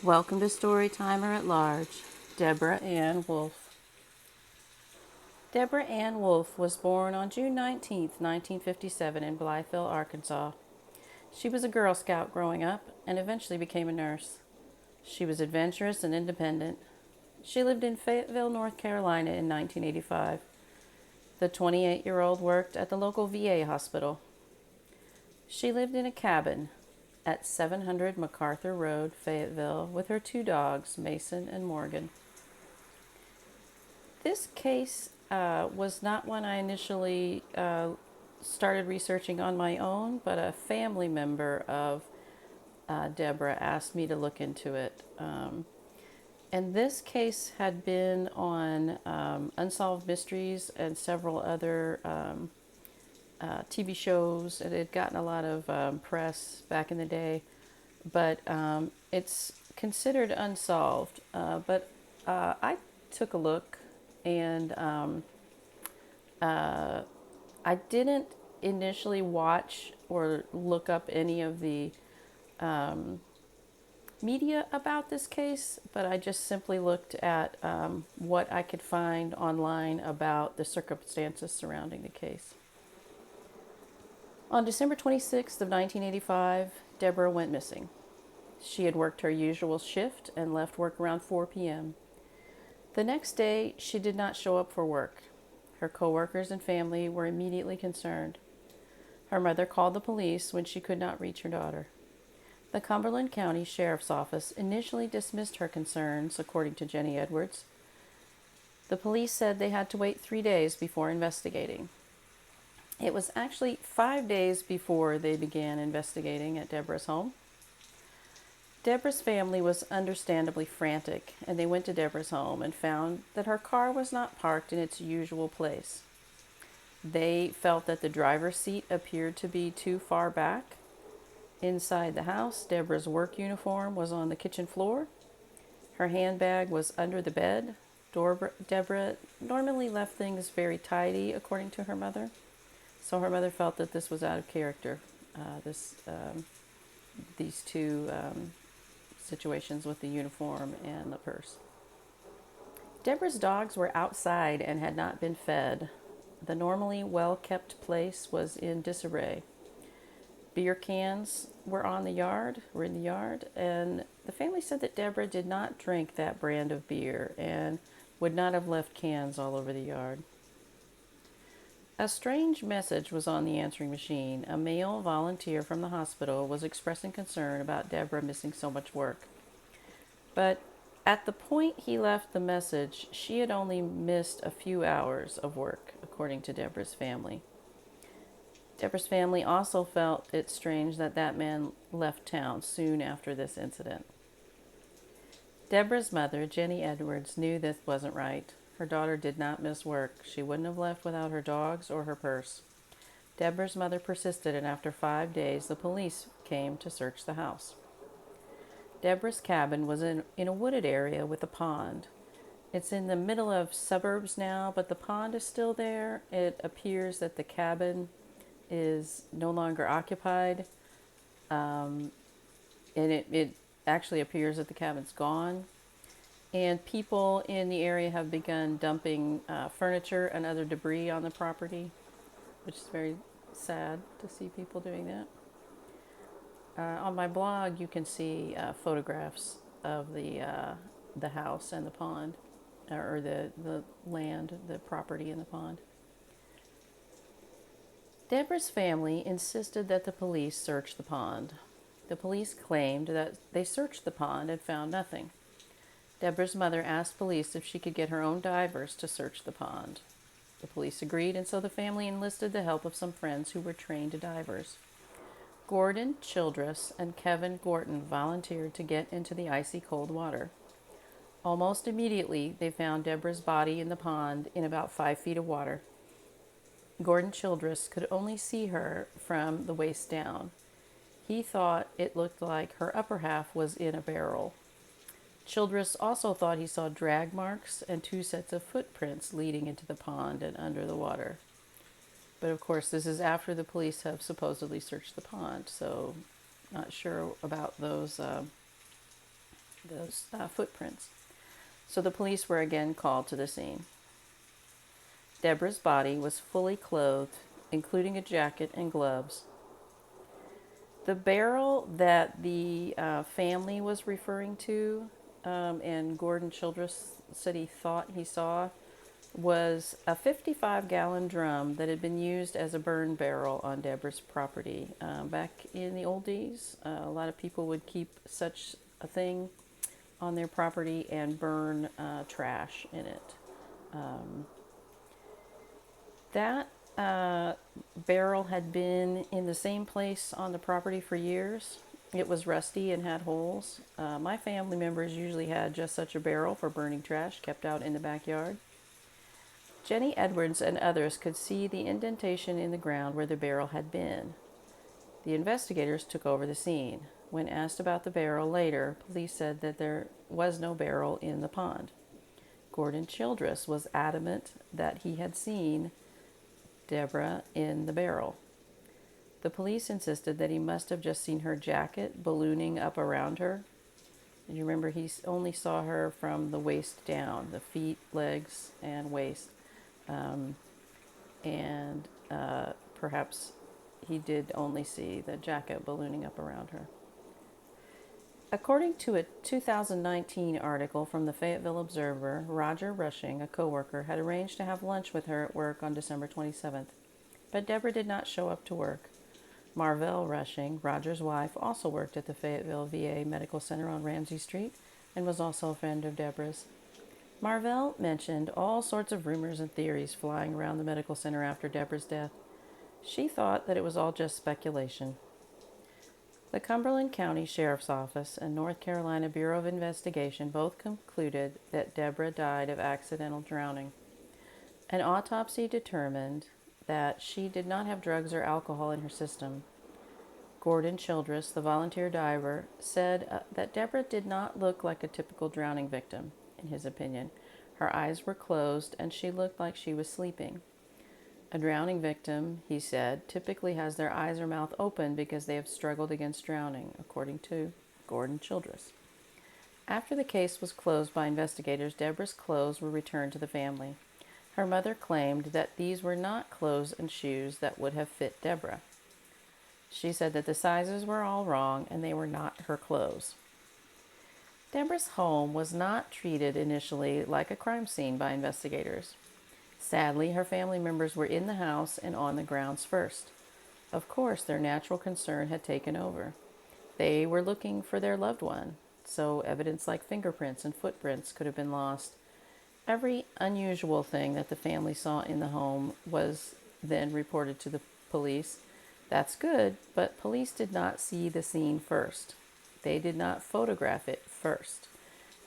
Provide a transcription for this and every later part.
Welcome to Storytimer at Large, Deborah Ann Wolfe. Deborah Ann Wolfe was born on June 19th, 1957 in Blytheville, Arkansas. She was a Girl Scout growing up and eventually became a nurse. She was adventurous and independent. She lived in Fayetteville, North Carolina in 1985. The 28-year-old worked at the local VA hospital. She lived in a cabin at 700 MacArthur Road, Fayetteville, with her two dogs, Mason and Morgan. This case was not one I initially started researching on my own, but a family member of Deborah asked me to look into it. And this case had been on Unsolved Mysteries and several other TV shows. It had gotten a lot of press back in the day, but it's considered unsolved. But I took a look, and I didn't initially watch or look up any of the media about this case, but I just simply looked at what I could find online about the circumstances surrounding the case. On December 26th of 1985, Deborah went missing. She had worked her usual shift and left work around 4 p.m. The next day, she did not show up for work. Her coworkers and family were immediately concerned. Her mother called the police when she could not reach her daughter. The Cumberland County Sheriff's Office initially dismissed her concerns, according to Jenny Edwards. The police said they had to wait 3 days before investigating. It was actually 5 days before they began investigating at Deborah's home. Deborah's family was understandably frantic, and they went to Deborah's home and found that her car was not parked in its usual place. They felt that the driver's seat appeared to be too far back. Inside the house, Deborah's work uniform was on the kitchen floor. Her handbag was under the bed. Deborah normally left things very tidy, according to her mother. So her mother felt that this was out of character, these two situations with the uniform and the purse. Deborah's dogs were outside and had not been fed. The normally well-kept place was in disarray. Beer cans were in the yard, and the family said that Deborah did not drink that brand of beer and would not have left cans all over the yard. A strange message was on the answering machine. A male volunteer from the hospital was expressing concern about Deborah missing so much work. But at the point he left the message, she had only missed a few hours of work, according to Deborah's family. Deborah's family also felt it strange that that man left town soon after this incident. Deborah's mother, Jenny Edwards, knew this wasn't right. Her daughter did not miss work. She wouldn't have left without her dogs or her purse. Deborah's mother persisted, and after 5 days, the police came to search the house. Deborah's cabin was in a wooded area with a pond. It's in the middle of suburbs now, but the pond is still there. It appears that the cabin is no longer occupied, and it actually appears that the cabin's gone. And people in the area have begun dumping furniture and other debris on the property, which is very sad to see people doing that. On my blog, you can see photographs of the house and the pond, or the land, the property in the pond. Deborah's family insisted that the police search the pond. The police claimed that they searched the pond and found nothing. Deborah's mother asked police if she could get her own divers to search the pond. The police agreed, and so the family enlisted the help of some friends who were trained divers. Gordon Childress and Kevin Gorton volunteered to get into the icy cold water. Almost immediately, they found Deborah's body in the pond in about 5 feet of water. Gordon Childress could only see her from the waist down. He thought it looked like her upper half was in a barrel. Childress also thought he saw drag marks and 2 sets of footprints leading into the pond and under the water. But of course, this is after the police have supposedly searched the pond, so not sure about those those footprints. So the police were again called to the scene. Deborah's body was fully clothed, including a jacket and gloves. The barrel that the family was referring to, and Gordon Childress said he thought he saw, was a 55-gallon drum that had been used as a burn barrel on Deborah's property. Back in the old days, a lot of people would keep such a thing on their property and burn trash in it. That barrel had been in the same place on the property for years. It was rusty and had holes. My family members usually had just such a barrel for burning trash kept out in the backyard. Jenny Edwards and others could see the indentation in the ground where the barrel had been. The investigators took over the scene. When asked about the barrel later, police said that there was no barrel in the pond. Gordon Childress was adamant that he had seen Deborah in the barrel. The police insisted that he must have just seen her jacket ballooning up around her. And you remember he only saw her from the waist down, the feet, legs, and waist. Perhaps he did only see the jacket ballooning up around her. According to a 2019 article from the Fayetteville Observer, Roger Rushing, a coworker, had arranged to have lunch with her at work on December 27th, but Deborah did not show up to work. Marvell Rushing, Roger's wife, also worked at the Fayetteville VA Medical Center on Ramsey Street and was also a friend of Deborah's. Marvell mentioned all sorts of rumors and theories flying around the medical center after Deborah's death. She thought that it was all just speculation. The Cumberland County Sheriff's Office and North Carolina Bureau of Investigation both concluded that Deborah died of accidental drowning. An autopsy determined that she did not have drugs or alcohol in her system. Gordon Childress, the volunteer diver, said that Deborah did not look like a typical drowning victim, in his opinion. Her eyes were closed and she looked like she was sleeping. A drowning victim, he said, typically has their eyes or mouth open because they have struggled against drowning, according to Gordon Childress. After the case was closed by investigators, Deborah's clothes were returned to the family. Her mother claimed that these were not clothes and shoes that would have fit Deborah. She said that the sizes were all wrong and they were not her clothes. Deborah's home was not treated initially like a crime scene by investigators. Sadly, her family members were in the house and on the grounds first. Of course, their natural concern had taken over. They were looking for their loved one, so evidence like fingerprints and footprints could have been lost. Every unusual thing that the family saw in the home was then reported to the police. That's good, but police did not see the scene first. They did not photograph it first.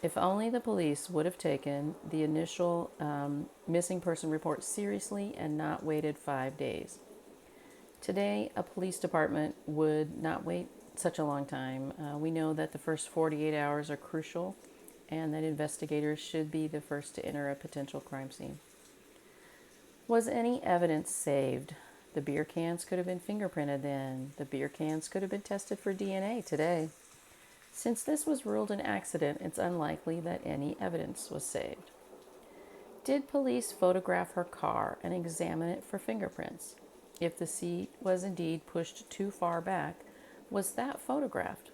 If only the police would have taken the initial missing person report seriously and not waited 5 days. Today, a police department would not wait such a long time. We know that the first 48 hours are crucial and that investigators should be the first to enter a potential crime scene. Was any evidence saved? The beer cans could have been fingerprinted then. The beer cans could have been tested for DNA today. Since this was ruled an accident, it's unlikely that any evidence was saved. Did police photograph her car and examine it for fingerprints? If the seat was indeed pushed too far back, was that photographed?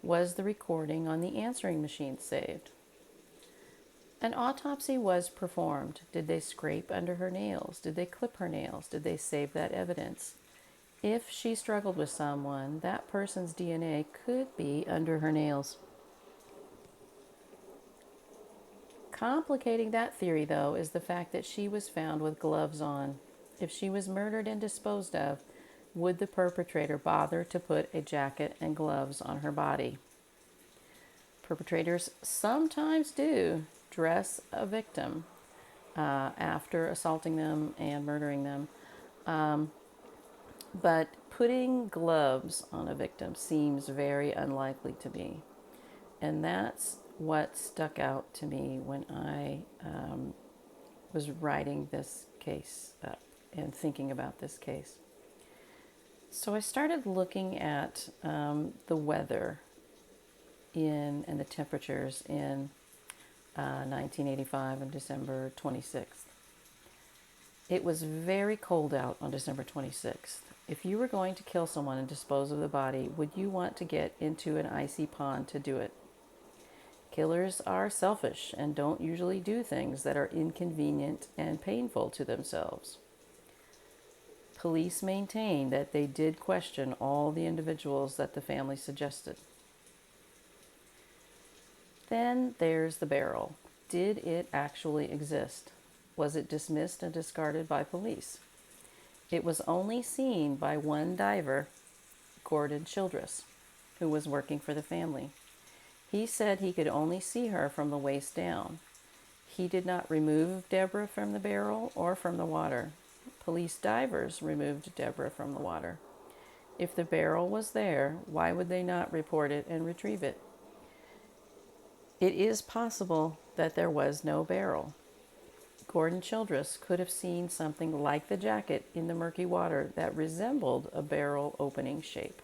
Was the recording on the answering machine saved? An autopsy was performed. Did they scrape under her nails? Did they clip her nails? Did they save that evidence? If she struggled with someone, that person's DNA could be under her nails. Complicating that theory, though, is the fact that she was found with gloves on. If she was murdered and disposed of, would the perpetrator bother to put a jacket and gloves on her body? Perpetrators sometimes do dress a victim after assaulting them and murdering them. But putting gloves on a victim seems very unlikely to me. And that's what stuck out to me when I was writing this case up and thinking about this case. So I started looking at the weather and the temperatures in 1985 on December 26th. It was very cold out on December 26th. If you were going to kill someone and dispose of the body, would you want to get into an icy pond to do it? Killers are selfish and don't usually do things that are inconvenient and painful to themselves. Police maintain that they did question all the individuals that the family suggested. Then there's the barrel. Did it actually exist? Was it dismissed and discarded by police? It was only seen by one diver, Gordon Childress, who was working for the family. He said he could only see her from the waist down. He did not remove Deborah from the barrel or from the water. Police divers removed Deborah from the water. If the barrel was there, why would they not report it and retrieve it? It is possible that there was no barrel. Gordon Childress could have seen something like the jacket in the murky water that resembled a barrel opening shape.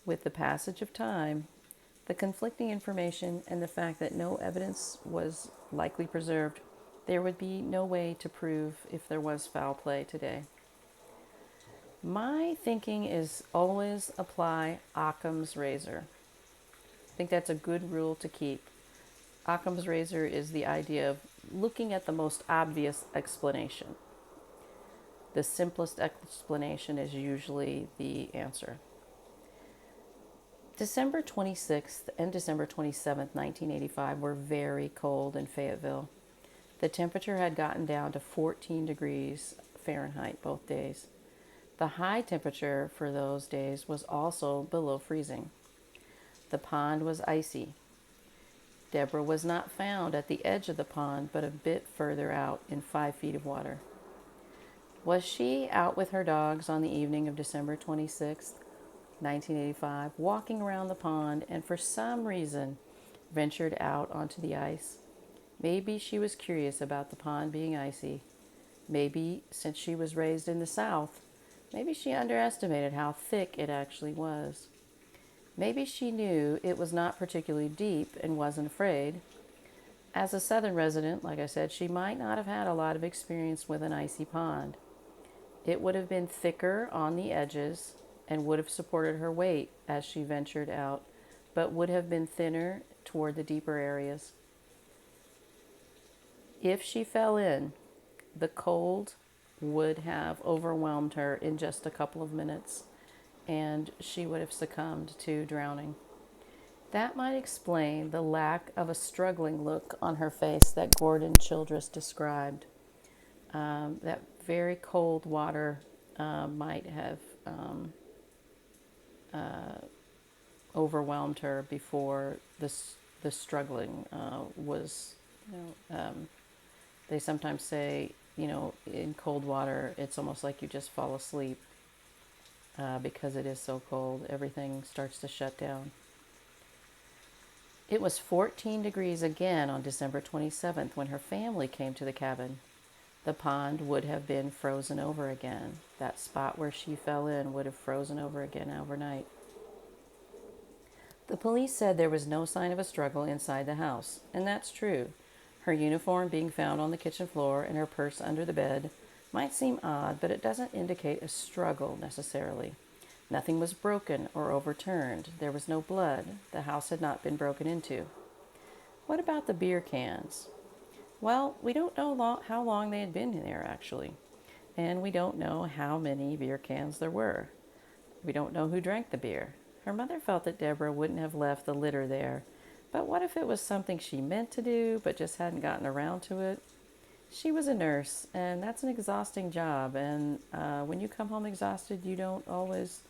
With the passage of time, the conflicting information, and the fact that no evidence was likely preserved, there would be no way to prove if there was foul play today. My thinking is always apply Occam's razor. I think that's a good rule to keep. Occam's razor is the idea of looking at the most obvious explanation. The simplest explanation is usually the answer. December 26th and December 27th, 1985 were very cold in Fayetteville. The temperature had gotten down to 14 degrees Fahrenheit both days. The high temperature for those days was also below freezing. The pond was icy. Deborah was not found at the edge of the pond, but a bit further out in 5 feet of water. Was she out with her dogs on the evening of December 26th, 1985, walking around the pond, and for some reason ventured out onto the ice? Maybe she was curious about the pond being icy. Maybe, since she was raised in the South, maybe she underestimated how thick it actually was. Maybe she knew it was not particularly deep and wasn't afraid. As a Southern resident, like I said, she might not have had a lot of experience with an icy pond. It would have been thicker on the edges and would have supported her weight as she ventured out, but would have been thinner toward the deeper areas. If she fell in, the cold would have overwhelmed her in just a couple of minutes, and she would have succumbed to drowning. That might explain the lack of a struggling look on her face that Gordon Childress described. That very cold water might have overwhelmed her before the struggling was, they sometimes say, in cold water, it's almost like you just fall asleep because it is so cold. Everything starts to shut down. It was 14 degrees again on December 27th when her family came to the cabin. The pond would have been frozen over again. That spot where she fell in would have frozen over again overnight. The police said there was no sign of a struggle inside the house, and that's true. Her uniform being found on the kitchen floor and her purse under the bed might seem odd, but it doesn't indicate a struggle necessarily. Nothing was broken or overturned. There was no blood. The house had not been broken into. What about the beer cans? Well, we don't know how long they had been there, actually. And we don't know how many beer cans there were. We don't know who drank the beer. Her mother felt that Deborah wouldn't have left the litter there. But what if it was something she meant to do, but just hadn't gotten around to it? She was a nurse, and that's an exhausting job. And when you come home exhausted, you don't always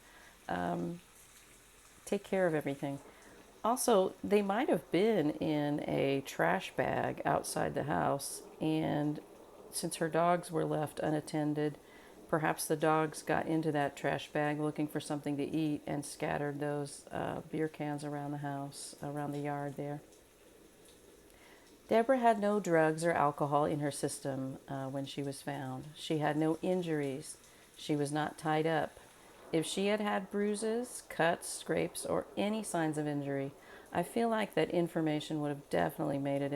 take care of everything. Also, they might have been in a trash bag outside the house, and since her dogs were left unattended, perhaps the dogs got into that trash bag looking for something to eat and scattered those beer cans around the house, around the yard there. Deborah had no drugs or alcohol in her system when she was found. She had no injuries. She was not tied up. If she had had bruises, cuts, scrapes, or any signs of injury, I feel like that information would have definitely made it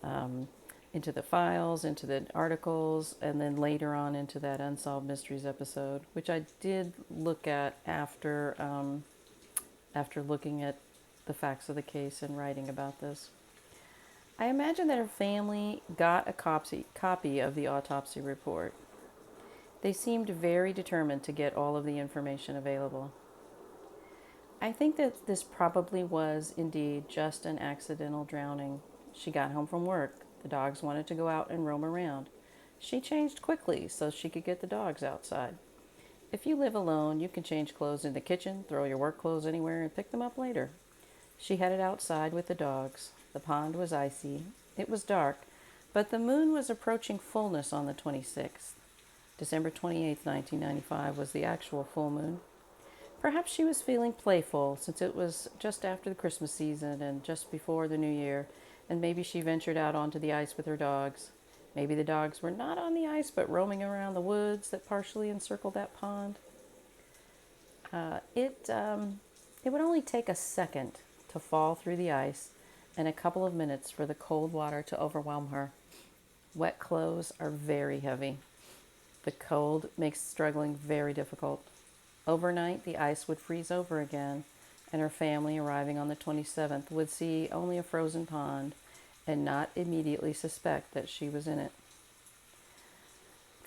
um, into the files, into the articles, and then later on into that Unsolved Mysteries episode, which I did look at after looking at the facts of the case and writing about this. I imagine that her family got a copy of the autopsy report. They seemed very determined to get all of the information available. I think that this probably was indeed just an accidental drowning. She got home from work. The dogs wanted to go out and roam around. She changed quickly so she could get the dogs outside. If you live alone, you can change clothes in the kitchen, throw your work clothes anywhere, and pick them up later. She headed outside with the dogs. The pond was icy. It was dark, but the moon was approaching fullness on the 26th. December 28th, 1995 was the actual full moon. Perhaps she was feeling playful since it was just after the Christmas season and just before the New Year, and maybe she ventured out onto the ice with her dogs. Maybe the dogs were not on the ice but roaming around the woods that partially encircled that pond. It would only take a second to fall through the ice and a couple of minutes for the cold water to overwhelm her. Wet clothes are very heavy. The cold makes struggling very difficult. Overnight, the ice would freeze over again, and her family, arriving on the 27th, would see only a frozen pond and not immediately suspect that she was in it.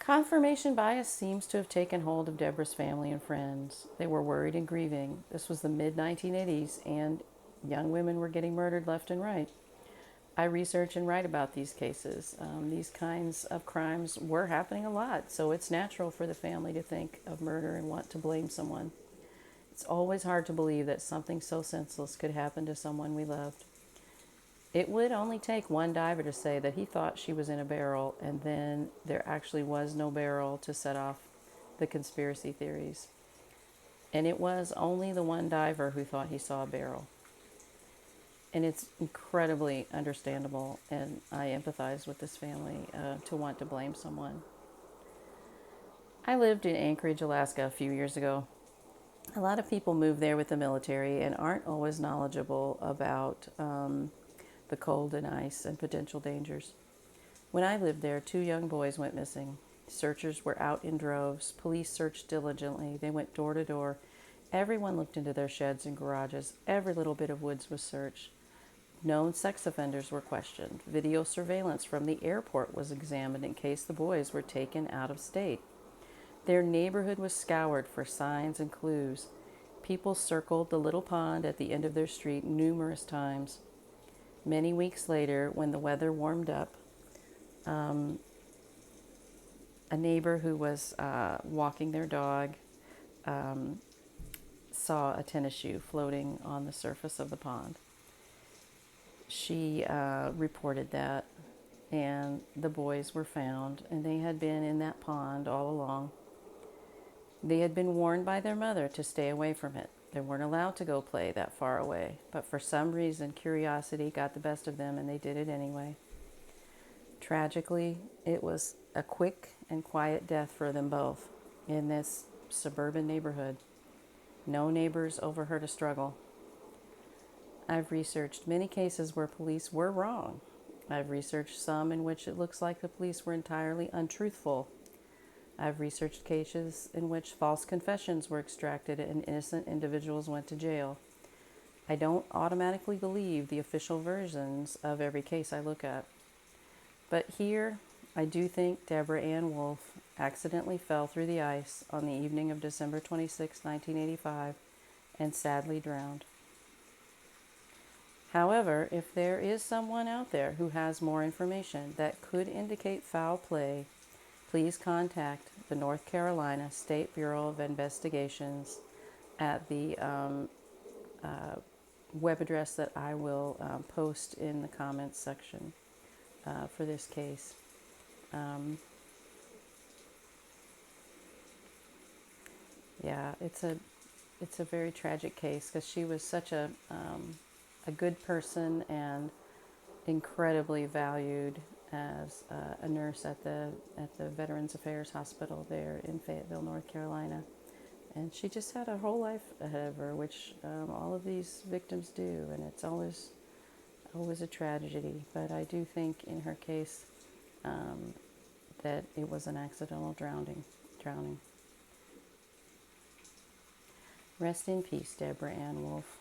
Confirmation bias seems to have taken hold of Deborah's family and friends. They were worried and grieving. This was the mid-1980s, and young women were getting murdered left and right. I research and write about these cases. These kinds of crimes were happening a lot, so it's natural for the family to think of murder and want to blame someone. It's always hard to believe that something so senseless could happen to someone we loved. It would only take one diver to say that he thought she was in a barrel, and then there actually was no barrel to set off the conspiracy theories. And it was only the one diver who thought he saw a barrel. And it's incredibly understandable, and I empathize with this family to want to blame someone. I lived in Anchorage, Alaska a few years ago. A lot of people move there with the military and aren't always knowledgeable about the cold and ice and potential dangers. When I lived there, 2 young boys went missing. Searchers were out in droves. Police searched diligently. They went door to door. Everyone looked into their sheds and garages. Every little bit of woods was searched. Known sex offenders were questioned. Video surveillance from the airport was examined in case the boys were taken out of state. Their neighborhood was scoured for signs and clues. People circled the little pond at the end of their street numerous times. Many weeks later, when the weather warmed up, a neighbor who was walking their dog saw a tennis shoe floating on the surface of the pond. She reported that, and the boys were found, and they had been in that pond all along. They had been warned by their mother to stay away from it. They weren't allowed to go play that far away, but for some reason, curiosity got the best of them, and they did it anyway. Tragically, it was a quick and quiet death for them both in this suburban neighborhood. No neighbors overheard a struggle. I've researched many cases where police were wrong. I've researched some in which it looks like the police were entirely untruthful. I've researched cases in which false confessions were extracted and innocent individuals went to jail. I don't automatically believe the official versions of every case I look at. But here, I do think Deborah Ann Wolfe accidentally fell through the ice on the evening of December 26, 1985, and sadly drowned. However, if there is someone out there who has more information that could indicate foul play, please contact the North Carolina State Bureau of Investigations at the web address that I will post in the comments section for this case. Yeah, it's a very tragic case because she was such a good person and incredibly valued as a nurse at the Veterans Affairs Hospital there in Fayetteville, North Carolina. And she just had a whole life ahead of her, which all of these victims do, and it's always a tragedy. But I do think in her case that it was an accidental drowning. Rest in peace, Deborah Ann Wolfe.